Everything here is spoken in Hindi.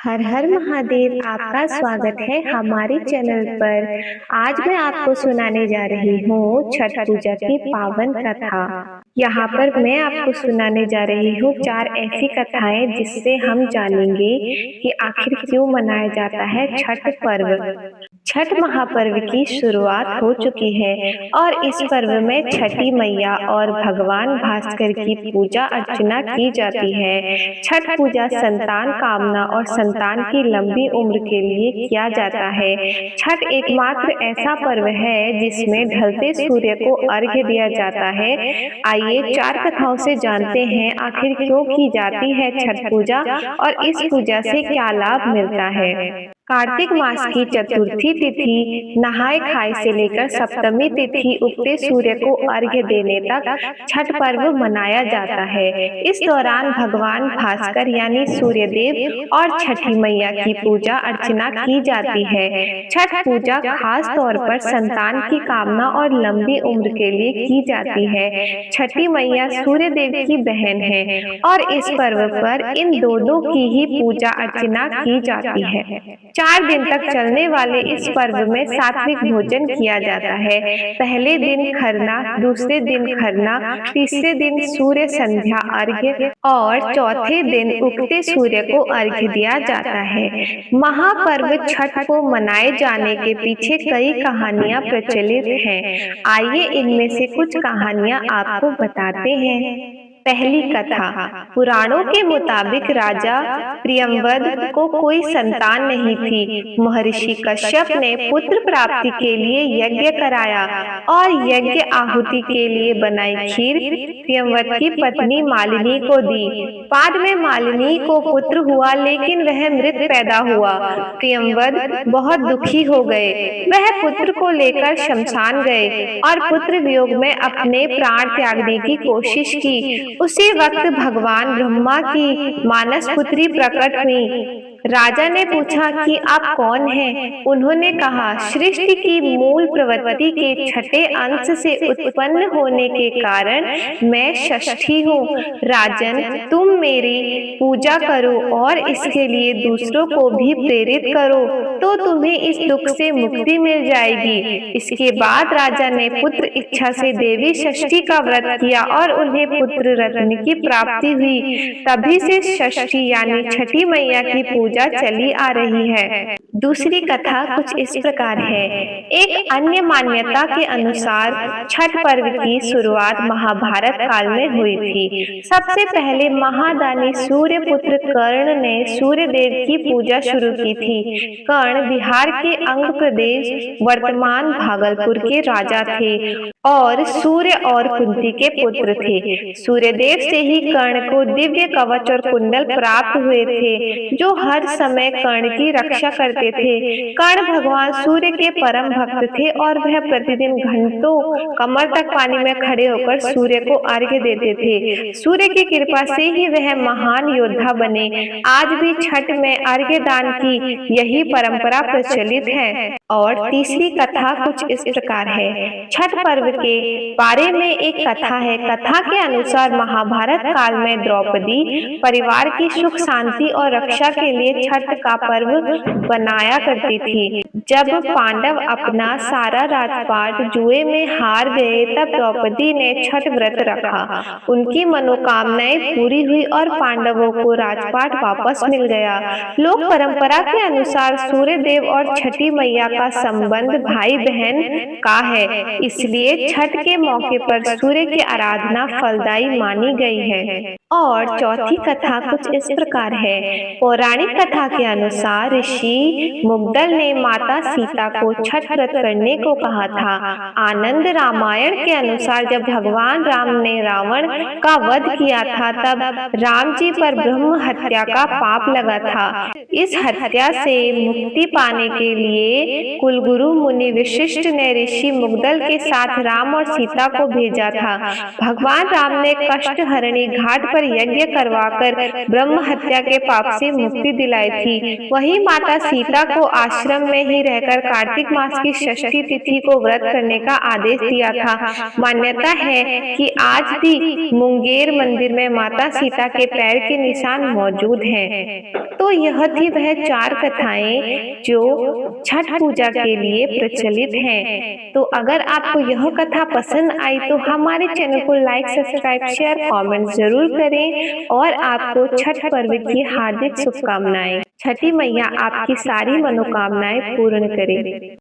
हर हर महादेव। आपका स्वागत है हमारे चैनल पर। आज मैं आपको सुनाने जा रही हूँ छठ पूजा की पावन कथा। यहाँ पर मैं आपको सुनाने जा रही हूँ 4 ऐसी कथाएं जिससे हम जानेंगे कि आखिर क्यों मनाया जाता है छठ पर्व। छठ महापर्व की शुरुआत हो चुकी है और इस पर्व में छठी मैया और भगवान भास्कर की पूजा अर्चना की जाती है। छठ पूजा संतान कामना और संतान की लंबी उम्र के लिए किया जाता है। छठ एकमात्र ऐसा पर्व है जिसमें ढलते सूर्य को अर्घ्य दिया जाता है। आइए 4 कथाओं से जानते हैं आखिर क्यों की जाती है छठ पूजा और इस पूजा से क्या लाभ मिलता है। कार्तिक मास की चतुर्थी तिथि नहाय खाए से लेकर सप्तमी तिथि उगते सूर्य को अर्घ्य देने तक छठ पर्व मनाया जाता है। इस दौरान भगवान भास्कर यानी सूर्य देव और छठी मैया की पूजा अर्चना की जाती है। छठ पूजा खास तौर पर संतान की कामना और लंबी उम्र के लिए की जाती है। छठी मैया सूर्य देव की बहन है और इस पर्व पर इन दोनों की ही पूजा अर्चना की जाती है। 4 दिन तक चलने वाले इस पर्व में सात्विक भोजन किया जाता है। पहले दिन खरना, दूसरे दिन खरना, तीसरे दिन सूर्य संध्या अर्घ्य और चौथे दिन उगते सूर्य को अर्घ्य दिया जाता है। महापर्व छठ को मनाए जाने के पीछे कई कहानियां प्रचलित हैं। आइए इनमें से कुछ कहानियां आपको बताते हैं। पहली कथा। पुराणों के मुताबिक राजा प्रियंवद को कोई संतान नहीं थी। महर्षि कश्यप ने पुत्र प्राप्ति के लिए यज्ञ कराया और यज्ञ आहुति के लिए बनाई खीर प्रियंवद की पत्नी मालिनी को दी। बाद में मालिनी को पुत्र हुआ लेकिन वह मृत पैदा हुआ। प्रियंवद बहुत दुखी हो गए। वह पुत्र को लेकर शमशान गए और पुत्र वियोग में अपने प्राण त्यागने की कोशिश की। उसी वक्त भगवान ब्रह्मा की मानस पुत्री प्रकट हुई। राजा ने पूछा कि आप कौन हैं? उन्होंने कहा, सृष्टि की मूल प्रवृत्ति के छठे अंश से उत्पन्न होने के कारण मैं षष्ठी हूँ। राजन, तुम मेरी पूजा करो और इसके लिए दूसरों को भी प्रेरित करो तो तुम्हें इस दुख से मुक्ति मिल जाएगी। इसके बाद राजा ने पुत्र इच्छा से देवी षष्ठी का व्रत किया और उन्हें पुत्र रत्न की प्राप्ति हुई। तभी से षष्ठी यानी छठी मैया की पूजा चली आ रही है। दूसरी कथा कुछ इस प्रकार है। एक अन्य मान्यता के अनुसार छठ पर्व की शुरुआत महाभारत काल में हुई थी। सबसे पहले महादानी सूर्य पुत्र कर्ण ने सूर्य देव की पूजा शुरू की थी। कर्ण बिहार के अंग प्रदेश वर्तमान भागलपुर के राजा थे और सूर्य और कुंती के पुत्र थे। सूर्य देव से ही कर्ण को दिव्य कवच और कुंडल प्राप्त हुए थे जो हर समय कर्ण की रक्षा करते थे। कर्ण भगवान सूर्य के परम भक्त थे और वह प्रतिदिन घंटों कमर तक पानी में खड़े होकर सूर्य को अर्घ्य देते थे। सूर्य की कृपा से ही वह महान योद्धा बने। आज भी छठ में अर्घ्य दान की यही परंपरा प्रचलित है। और तीसरी कथा कुछ इस प्रकार है। छठ पर्व के बारे में एक कथा है। कथा के अनुसार महाभारत काल में द्रौपदी परिवार की सुख शांति और रक्षा के लिए छठ का पर्व बनाया करती थी। जब पांडव अपना सारा राजपाट जुए में हार गए तब द्रौपदी ने छठ व्रत रखा। उनकी मनोकामनाएं पूरी हुई और पांडवों को राजपाट वापस मिल गया। लोक परंपरा के अनुसार सूर्य देव और छठी मैया का संबंध भाई बहन का है, इसलिए छठ के मौके पर सूर्य की आराधना फलदायी मानी गई है। और चौथी कथा कुछ इस प्रकार है। पौराणिक कथा के अनुसार ऋषि मुग्दल ने माता सीता को छठ व्रत करने को कहा था। आनंद रामायण के अनुसार जब भगवान राम ने रावण का वध किया था तब राम जी पर ब्रह्म हत्या का पाप लगा था। इस हत्या से मुक्ति पाने के लिए कुलगुरु मुनि वशिष्ठ ने ऋषि मुग्दल के साथ राम और सीता को भेजा था। भगवान राम ने कष्ट हरणी घाट पर यज्ञ करवाकर ब्रह्म हत्या के पाप से मुक्ति खिलाई थी। वही माता सीता को आश्रम में ही रहकर कार्तिक मास की षष्ठी तिथि को व्रत करने का आदेश दिया था। मान्यता है कि आज भी मुंगेर मंदिर में माता सीता के पैर के निशान मौजूद हैं। तो यह थी वह 4 कथाएं जो छठ पूजा के लिए प्रचलित हैं। तो अगर आपको यह कथा पसंद आई तो हमारे चैनल को लाइक, सब्सक्राइब, शेयर, कमेंट जरूर करें और आपको छठ पर्व की हार्दिक शुभकामनाएं। छठी मैया आपकी सारी मनोकामनाएं पूर्ण करे।